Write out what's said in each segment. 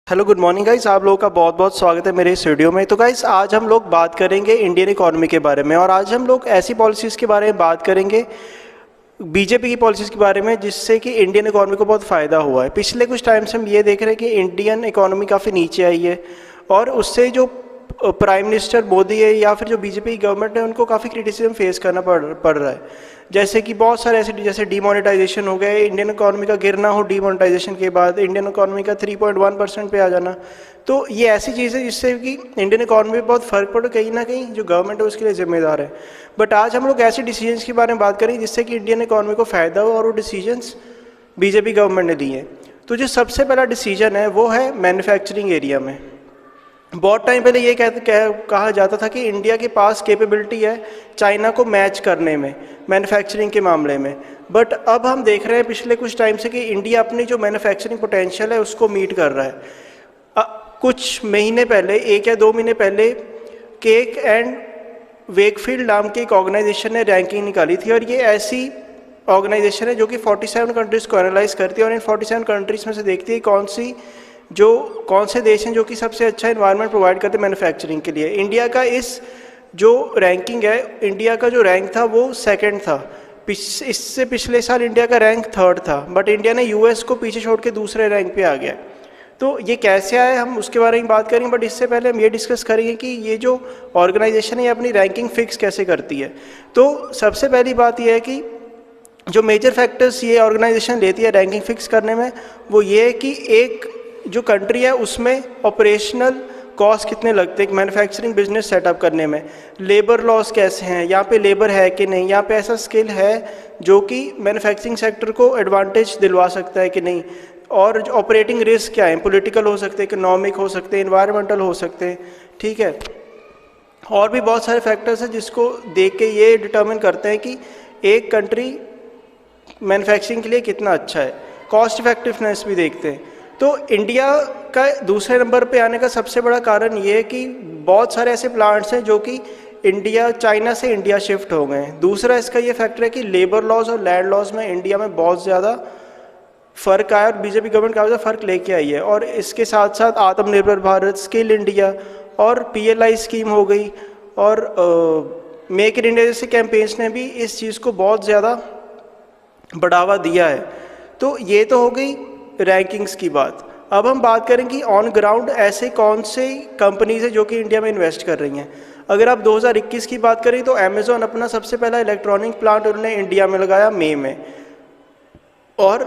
Hello good morning guys, आप लोगों का बहुत बहुत स्वागत है मेरे इस वीडियो में। तो गाइस आज हम लोग बात करेंगे इंडियन इकोनॉमी के बारे में, और आज हम लोग ऐसी पॉलिसीज़ के बारे में बात करेंगे, बीजेपी की पॉलिसीज़ के बारे में, जिससे कि इंडियन इकोनॉमी को बहुत फ़ायदा हुआ है। पिछले कुछ टाइम से हम ये देख रहे हैं कि इंडियन इकोनॉमी काफ़ी नीचे आई है, और उससे जो प्राइम मिनिस्टर मोदी है या फिर जो बीजेपी की गवर्नमेंट है, उनको काफ़ी क्रिटिसिज्म फेस करना पड़ रहा है। जैसे कि बहुत सारे ऐसे, जैसे डीमोनेटाइजेशन हो गए, इंडियन इकोनॉमी का गिरना हो डीमोनेटाइजेशन के बाद, इंडियन इकोनॉमी का 3.1% पे आ जाना। तो ये ऐसी चीज़ है जिससे कि इंडियन इकोनॉमी में बहुत फ़र्क पड़े, कहीं ना कहीं जो गवर्नमेंट है उसके लिए जिम्मेदार है। बट आज हम लोग ऐसे डिसीजंस के बारे में बात करेंगे जिससे कि इंडियन इकोनॉमी को फ़ायदा हो, और वो डिसीजंस बीजेपी गवर्नमेंट ने दिए हैं। तो जो सबसे पहला डिसीजन है वो है मैन्युफैक्चरिंग एरिया में। बहुत टाइम पहले ये कहा जाता था कि इंडिया के पास कैपेबिलिटी है चाइना को मैच करने में मैन्युफैक्चरिंग के मामले में। बट अब हम देख रहे हैं पिछले कुछ टाइम से कि इंडिया अपनी जो मैन्युफैक्चरिंग पोटेंशियल है उसको मीट कर रहा है। कुछ महीने पहले, 1 या 2 महीने पहले, केक एंड वेकफील्ड नाम की एक ऑर्गेनाइजेशन ने रैंकिंग निकाली थी, और ये ऐसी ऑर्गेनाइजेशन है जो कि 47 कंट्रीज़ को एनालाइज करती है, और इन 47 कंट्रीज़ में से देखती है कौन से देश हैं जो कि सबसे अच्छा इन्वायरमेंट प्रोवाइड करते हैं मैन्युफैक्चरिंग के लिए। इंडिया का इस जो रैंकिंग है, इंडिया का जो रैंक था वो सेकंड था। इससे पिछले साल इंडिया का रैंक थर्ड था, बट इंडिया ने यूएस को पीछे छोड़ के दूसरे रैंक पे आ गया। तो ये कैसे आया, हम उसके बारे में बात करेंगे। बट इससे पहले हम ये डिस्कस करेंगे कि ये जो ऑर्गेनाइजेशन है ये अपनी रैंकिंग फिक्स कैसे करती है। तो सबसे पहली बात यह है कि जो मेजर फैक्टर्स ये ऑर्गेनाइजेशन लेती है रैंकिंग फिक्स करने में, वो ये है कि एक जो कंट्री है उसमें ऑपरेशनल कॉस्ट कितने लगते हैं मैन्युफैक्चरिंग बिजनेस सेटअप करने में, लेबर लॉस कैसे हैं, यहाँ पे लेबर है कि नहीं, यहाँ पे ऐसा स्किल है जो कि मैन्युफैक्चरिंग सेक्टर को एडवांटेज दिलवा सकता है कि नहीं, और जो ऑपरेटिंग रिस्क क्या है, पॉलिटिकल हो सकते हैं, इकोनॉमिक हो सकते हैं, इन्वायरमेंटल हो सकते हैं, ठीक है। और भी बहुत सारे फैक्टर्स हैं जिसको देख के ये डिटर्मिन करते हैं कि एक कंट्री मैन्युफैक्चरिंग के लिए कितना अच्छा है। कॉस्ट इफेक्टिवनेस भी देखते हैं। तो इंडिया का दूसरे नंबर पे आने का सबसे बड़ा कारण ये है कि बहुत सारे ऐसे प्लांट्स हैं जो कि चाइना से इंडिया शिफ्ट हो गए हैं। दूसरा इसका ये फैक्टर है कि लेबर लॉज और लैंड लॉज में इंडिया में बहुत ज़्यादा फ़र्क आया, और बीजेपी गवर्नमेंट काफ़ी ज़्यादा फ़र्क लेके आई है। और इसके साथ साथ आत्मनिर्भर भारत, स्किल इंडिया और पीएलआई स्कीम हो गई, और मेक इन इंडिया जैसे कैंपेन्स ने भी इस चीज़ को बहुत ज़्यादा बढ़ावा दिया है। तो ये तो हो गई रैंकिंग्स की बात। अब हम बात करें कि ऑन ग्राउंड ऐसे कौन से कंपनीज है जो कि इंडिया में इन्वेस्ट कर रही हैं। अगर आप 2021 की बात करें तो अमेज़ॉन अपना सबसे पहला इलेक्ट्रॉनिक प्लांट उन्होंने इंडिया में लगाया मई में, और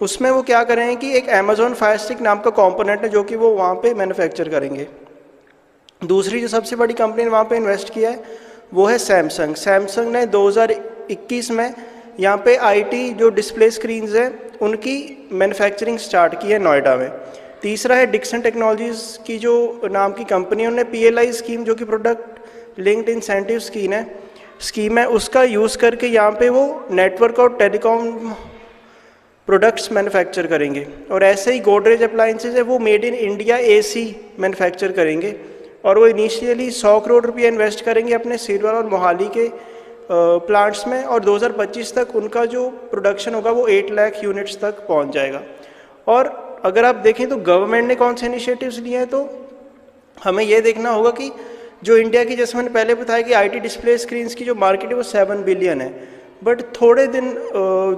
उसमें वो क्या कर रहे हैं कि एक अमेज़ॉन फायर स्टिक नाम का कंपोनेंट है जो कि वो वहाँ पे मैन्युफैक्चर करेंगे। दूसरी जो सबसे बड़ी कंपनी ने वहाँ पे इन्वेस्ट किया है वो है सैमसंग। सैमसंग ने 2021 में यहाँ पे आईटी जो डिस्प्ले स्क्रीन्स हैं उनकी मैन्युफैक्चरिंग स्टार्ट की है नोएडा में। तीसरा है डिक्सन टेक्नोलॉजीज़ की जो नाम की कंपनी है, उन्होंने पीएलआई स्कीम जो कि प्रोडक्ट लिंक्ड इंसेंटिव स्कीम है उसका यूज़ करके यहाँ पे वो नेटवर्क और टेलीकॉम प्रोडक्ट्स मैन्युफैक्चर करेंगे। और ऐसे ही गोदरेज अप्लायंसेज है वो made in India AC manufacture करेंगे, और वो इनिशियली 100 करोड़ रुपया इन्वेस्ट करेंगे अपने सिरवर और मोहाली के प्लांट्स में, और 2025 तक उनका जो प्रोडक्शन होगा वो 8 लाख यूनिट्स तक पहुंच जाएगा। और अगर आप देखें तो गवर्नमेंट ने कौन से इनिशिएटिव्स लिए हैं, तो हमें ये देखना होगा कि जो इंडिया की, जैसे मैंने पहले बताया कि आईटी डिस्प्ले स्क्रीन्स की जो मार्केट है वो 7 बिलियन है, बट थोड़े दिन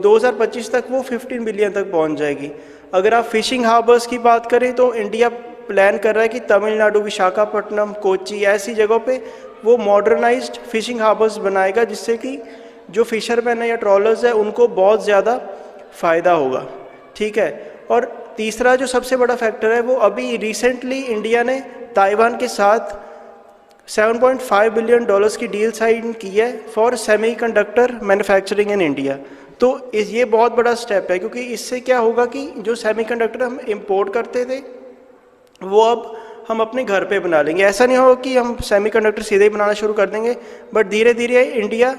2025 तक वो 15 बिलियन तक पहुंच जाएगी। अगर आप फिशिंग हार्बर्स की बात करें तो इंडिया प्लान कर रहा है कि तमिलनाडु, विशाखापट्टनम, कोच्चि ऐसी जगहों पे वो मॉडर्नाइज्ड फिशिंग हार्बर्स बनाएगा, जिससे कि जो फिशरमैन है या ट्रॉलर्स है उनको बहुत ज़्यादा फ़ायदा होगा, ठीक है। और तीसरा जो सबसे बड़ा फैक्टर है वो अभी रिसेंटली इंडिया ने ताइवान के साथ $7.5 बिलियन की डील साइन की है for semiconductor manufacturing in India. तो ये बहुत बड़ा स्टेप है, क्योंकि इससे क्या होगा कि जो सेमीकंडक्टर हम इंपोर्ट करते थे वो अब हम अपने घर पे बना लेंगे। ऐसा नहीं होगा कि हम सेमीकंडक्टर सीधे ही बनाना शुरू कर देंगे, बट धीरे धीरे इंडिया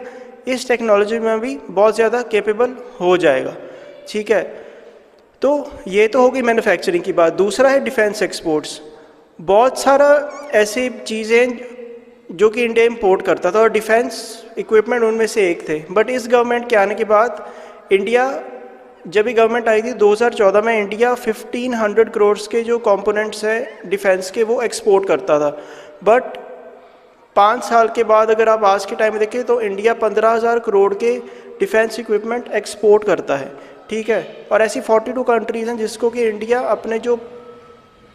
इस टेक्नोलॉजी में भी बहुत ज़्यादा कैपेबल हो जाएगा, ठीक है। तो ये तो होगी मैन्युफैक्चरिंग की बात। दूसरा है डिफेंस एक्सपोर्ट्स। बहुत सारा ऐसी चीज़ें जो कि इंडिया इंपोर्ट करता था, और डिफेंस इक्विपमेंट उनमें से एक थे। बट इस गवर्नमेंट के आने के बाद इंडिया जब भी गवर्नमेंट आई थी 2014 में, इंडिया 1500 करोड़ के जो कंपोनेंट्स हैं डिफेंस के वो एक्सपोर्ट करता था। बट 5 साल के बाद अगर आप आज के टाइम में देखें तो इंडिया 15,000 करोड़ के डिफेंस इक्विपमेंट एक्सपोर्ट करता है, ठीक है। और ऐसी 42 कंट्रीज़ हैं जिसको कि इंडिया अपने जो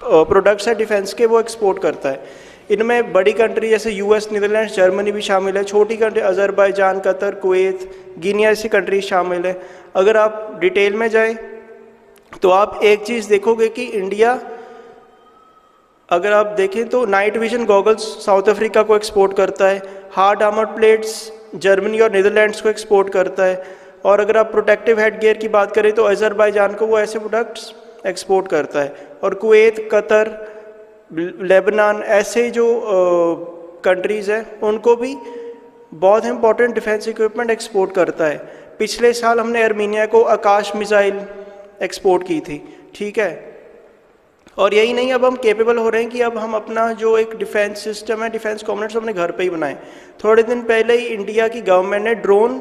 प्रोडक्ट्स है डिफेंस के वो एक्सपोर्ट करता है। इनमें बड़ी कंट्री जैसे यूएस, नीदरलैंड्स, जर्मनी भी शामिल है। छोटी कंट्री अज़रबैजान, कतर, कुवैत, गिनी ऐसी कंट्रीज शामिल है। अगर आप डिटेल में जाएं तो आप एक चीज़ देखोगे कि इंडिया, अगर आप देखें तो night vision goggles south Africa को एक्सपोर्ट करता है, हार्ड आर्मर प्लेट्स जर्मनी और नीदरलैंड्स को एक्सपोर्ट करता है। और अगर आप प्रोटेक्टिव हेड गियर की बात करें तो अज़रबैजान को वो ऐसे प्रोडक्ट्स एक्सपोर्ट करता है। और कुवैत, कतर, लेबनान ऐसे जो कंट्रीज़ हैं उनको भी बहुत इंपॉर्टेंट डिफेंस इक्विपमेंट एक्सपोर्ट करता है। पिछले साल हमने आर्मीनिया को आकाश मिसाइल एक्सपोर्ट की थी, ठीक है। और यही नहीं, अब हम केपेबल हो रहे हैं कि अब हम अपना जो एक डिफेंस सिस्टम है, डिफेंस कॉम्पोनेंट्स अपने घर पे ही बनाएं। थोड़े दिन पहले ही इंडिया की गवर्नमेंट ने ड्रोन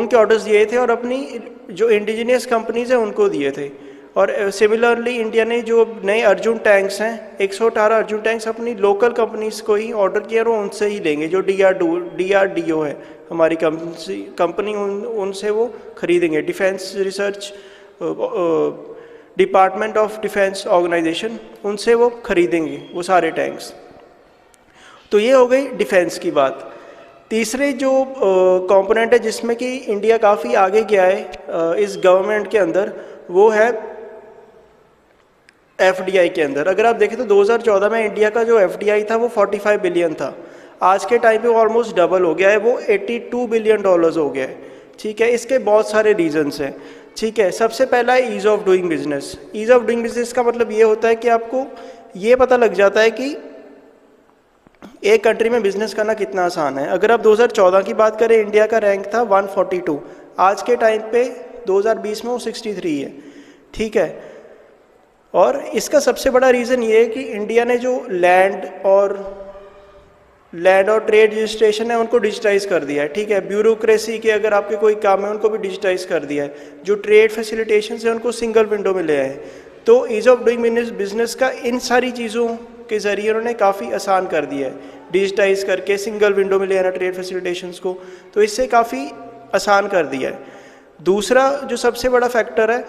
के ऑर्डर्स दिए थे और अपनी जो इंडिजिनियस कंपनीज हैं उनको दिए थे। और सिमिलरली इंडिया ने जो नए अर्जुन टैंक्स हैं, 118 अर्जुन टैंक्स अपनी लोकल कंपनीज को ही ऑर्डर किया और उनसे ही लेंगे। जो DRDO है हमारी कंपनी, उनसे वो खरीदेंगे। Defence research department of defence organisation, उनसे वो खरीदेंगे वो सारे टैंक्स। तो ये हो गई डिफेंस की बात। तीसरे जो कंपोनेंट है जिसमें कि इंडिया काफ़ी आगे गया है इस गवर्नमेंट के अंदर, वो है FDI के अंदर। अगर आप देखें तो 2014 में इंडिया का जो FDI था वो 45 बिलियन था। आज के टाइम पे वो ऑलमोस्ट डबल हो गया है, वो 82 बिलियन डॉलर्स हो गया है, ठीक है। इसके बहुत सारे रीजंस हैं, ठीक है। सबसे पहला है ease of doing business. Ease of doing business का मतलब ये होता है कि आपको ये पता लग जाता है कि एक कंट्री में बिजनेस करना कितना आसान है। अगर आप 2014 की बात करें, इंडिया का रैंक था 142, आज के टाइम पे 2020 में वो 63 है, ठीक है। और इसका सबसे बड़ा रीज़न ये है कि इंडिया ने जो लैंड और ट्रेड रजिस्ट्रेशन है उनको डिजिटाइज़ कर दिया है, ठीक है। ब्यूरोक्रेसी के अगर आपके कोई काम है उनको भी डिजिटाइज़ कर दिया है। जो ट्रेड फैसिलिटेशन है उनको सिंगल विंडो में ले आए। तो ईज़ ऑफ डूइंग बिजनेस का इन सारी चीज़ों के ज़रिए उन्होंने काफ़ी आसान कर दिया है, डिजिटाइज़ करके सिंगल विंडो में ले आना ट्रेड फैसिलिटेशंस को, तो इससे काफ़ी आसान कर दिया है। दूसरा जो सबसे बड़ा फैक्टर है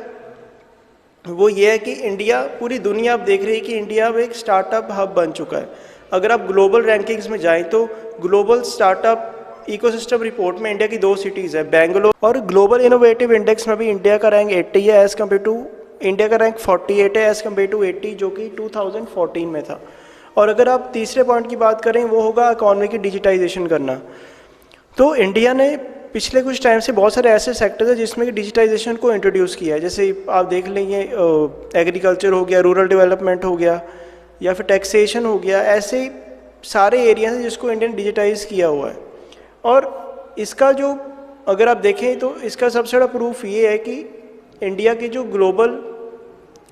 वो ये है कि इंडिया, पूरी दुनिया अब देख रही है कि इंडिया अब एक स्टार्टअप हब बन चुका है। अगर आप ग्लोबल रैंकिंग्स में जाएं तो ग्लोबल स्टार्टअप इकोसिस्टम रिपोर्ट में इंडिया की 2 सिटीज़ है, बेंगलोर, और ग्लोबल इनोवेटिव इंडेक्स में भी इंडिया का रैंक 80 है एज़ कम्पेयर टू, इंडिया का रैंक 48 है एज़ कम्पेयर टू 80 जो कि 2014 में था। और अगर आप तीसरे पॉइंट की बात करें वो होगा इकॉनमी की डिजिटाइजेशन करना। तो इंडिया ने पिछले कुछ टाइम से बहुत सारे ऐसे सेक्टर्स हैं जिसमें कि डिजिटाइजेशन को इंट्रोड्यूस किया है। जैसे आप देख लेंगे एग्रीकल्चर हो गया, रूरल डेवलपमेंट हो गया, या फिर टैक्सेशन हो गया। ऐसे सारे एरिया हैं जिसको इंडिया ने डिजिटाइज़ किया हुआ है। और इसका जो अगर आप देखें तो इसका सबसे बड़ा प्रूफ ये है कि इंडिया की जो ग्लोबल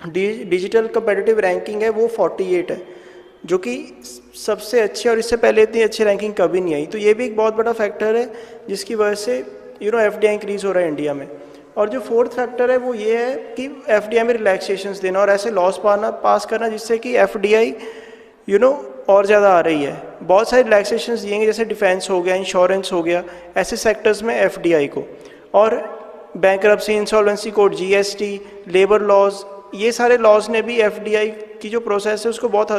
डिजिटल कंपेटिटिव रैंकिंग है वो 48 है, जो कि सबसे अच्छी, और इससे पहले इतनी अच्छी रैंकिंग कभी नहीं आई। तो ये भी एक बहुत बड़ा फैक्टर है जिसकी वजह से FDI इंक्रीज़ हो रहा है इंडिया में। और जो फोर्थ फैक्टर है वो ये है कि FDI में रिलैक्सेशंस देना और ऐसे लॉस पास करना जिससे कि FDI और ज़्यादा आ रही है। बहुत सारे रिलैक्सेशंस दिएंगे, जैसे डिफेंस हो गया, इंश्योरेंस हो गया, ऐसे सेक्टर्स में FDI को। और bankruptcy, insolvency code, GST, labour laws, ये सारे लॉज ने भी FDI की जो प्रोसेस है उसको बहुत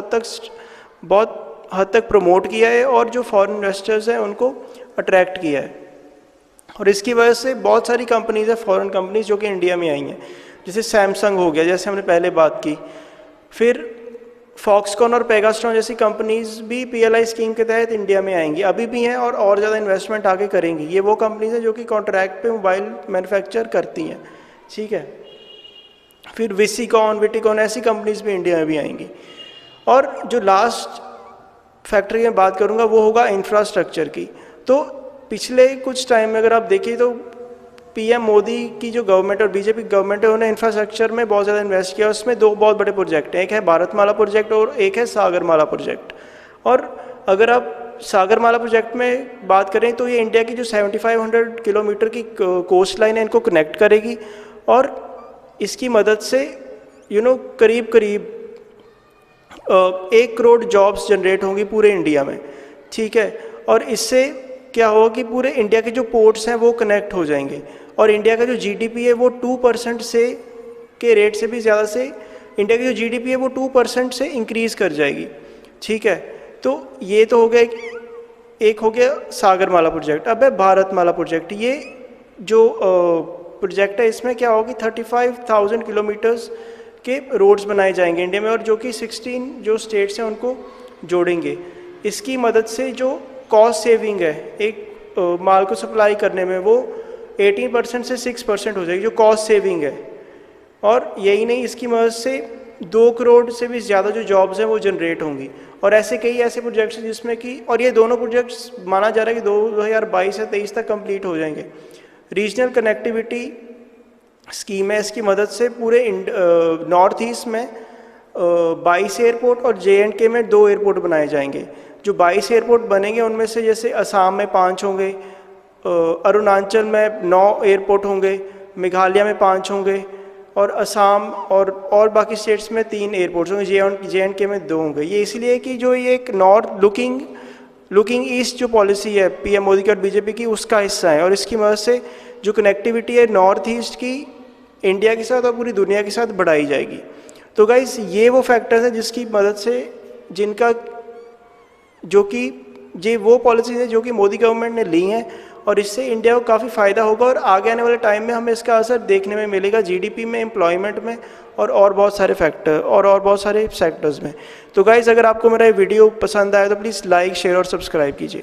हद तक प्रमोट किया है और जो फॉरेन इन्वेस्टर्स हैं उनको अट्रैक्ट किया है। और इसकी वजह से बहुत सारी कंपनीज है, फॉरेन कंपनीज, जो कि इंडिया में आई हैं। जैसे सैमसंग हो गया, जैसे हमने पहले बात की। फिर फॉक्सकॉन और पेगास्ट्रॉन जैसी कंपनीज भी PLI स्कीम के तहत इंडिया में आएंगी, अभी भी हैं और ज़्यादा इन्वेस्टमेंट आगे करेंगी। ये वो कंपनीज हैं जो कि कॉन्ट्रैक्ट पे मोबाइल मैन्युफैक्चर करती हैं, ठीक है। फिर विटिकॉन ऐसी कंपनीज भी इंडिया में भी आएंगी। और जो लास्ट फैक्टर की मैं बात करूंगा वो होगा इंफ्रास्ट्रक्चर की। तो पिछले कुछ टाइम में अगर आप देखिए तो PM मोदी की जो गवर्नमेंट और BJP गवर्नमेंट है उन्होंने इंफ्रास्ट्रक्चर में बहुत ज़्यादा इन्वेस्ट किया। उसमें 2 बहुत बड़े प्रोजेक्ट हैं, एक है भारतमाला प्रोजेक्ट और एक है सागरमाला प्रोजेक्ट। और अगर आप सागरमाला प्रोजेक्ट में बात करें तो ये इंडिया की जो 7500 किलोमीटर की कोस्ट लाइन है इनको कनेक्ट करेगी, और इसकी मदद से करीब करीब 1 करोड़ जॉब्स जनरेट होंगी पूरे इंडिया में, ठीक है। और इससे क्या होगा कि पूरे इंडिया के जो पोर्ट्स हैं वो कनेक्ट हो जाएंगे, और इंडिया का जो जीडीपी है वो 2% से के रेट से भी ज़्यादा से इंडिया की जो जीडीपी है वो 2% से इंक्रीज़ कर जाएगी, ठीक है। तो ये तो हो गया, एक हो गया सागरमाला प्रोजेक्ट। अब है भारतमाला प्रोजेक्ट। ये जो प्रोजेक्ट है इसमें क्या होगी, 35,000 किलोमीटर्स के रोड्स बनाए जाएंगे इंडिया में, और जो कि 16 जो स्टेट्स हैं उनको जोड़ेंगे। इसकी मदद से जो कॉस्ट सेविंग है एक माल को सप्लाई करने में वो 18% से 6% हो जाएगी, जो कॉस्ट सेविंग है। और यही नहीं, इसकी मदद से 2 करोड़ से भी ज़्यादा जो जॉब्स हैं वो जनरेट होंगी। और ऐसे कई ऐसे प्रोजेक्ट्स हैं जिसमें कि, और ये दोनों प्रोजेक्ट्स माना जा रहा है कि 2022 से 23 तक कंप्लीट हो जाएंगे। रीजनल कनेक्टिविटी स्कीम है, इसकी मदद से पूरे नॉर्थ ईस्ट में 22 एयरपोर्ट और JNK में 2 एयरपोर्ट बनाए जाएंगे। जो 22 एयरपोर्ट बनेंगे उनमें से जैसे असम में 5 होंगे, अरुणाचल में 9 एयरपोर्ट होंगे, मेघालय में 5 होंगे, और असम और बाकी स्टेट्स में 3 एयरपोर्ट्स होंगे, JNK में 2 होंगे। ये इसलिए कि जो ये एक नॉर्थ लुकिंग ईस्ट जो पॉलिसी है PM मोदी की और BJP की, उसका हिस्सा है। और इसकी मदद से जो कनेक्टिविटी है नॉर्थ ईस्ट की इंडिया के साथ और पूरी दुनिया के साथ बढ़ाई जाएगी। तो गाइस ये वो फैक्टर्स हैं जिसकी मदद से ये वो पॉलिसीज़ है जो कि मोदी गवर्नमेंट ने ली हैं, और इससे इंडिया को काफ़ी फ़ायदा होगा। और आगे आने वाले टाइम में हमें इसका असर देखने में मिलेगा GDP में, एम्प्लॉयमेंट में, और बहुत सारे फैक्टर और बहुत सारे सेक्टर्स में। तो गाइज़ अगर आपको मेरा ये वीडियो पसंद आया तो प्लीज़ लाइक, शेयर और सब्सक्राइब कीजिए।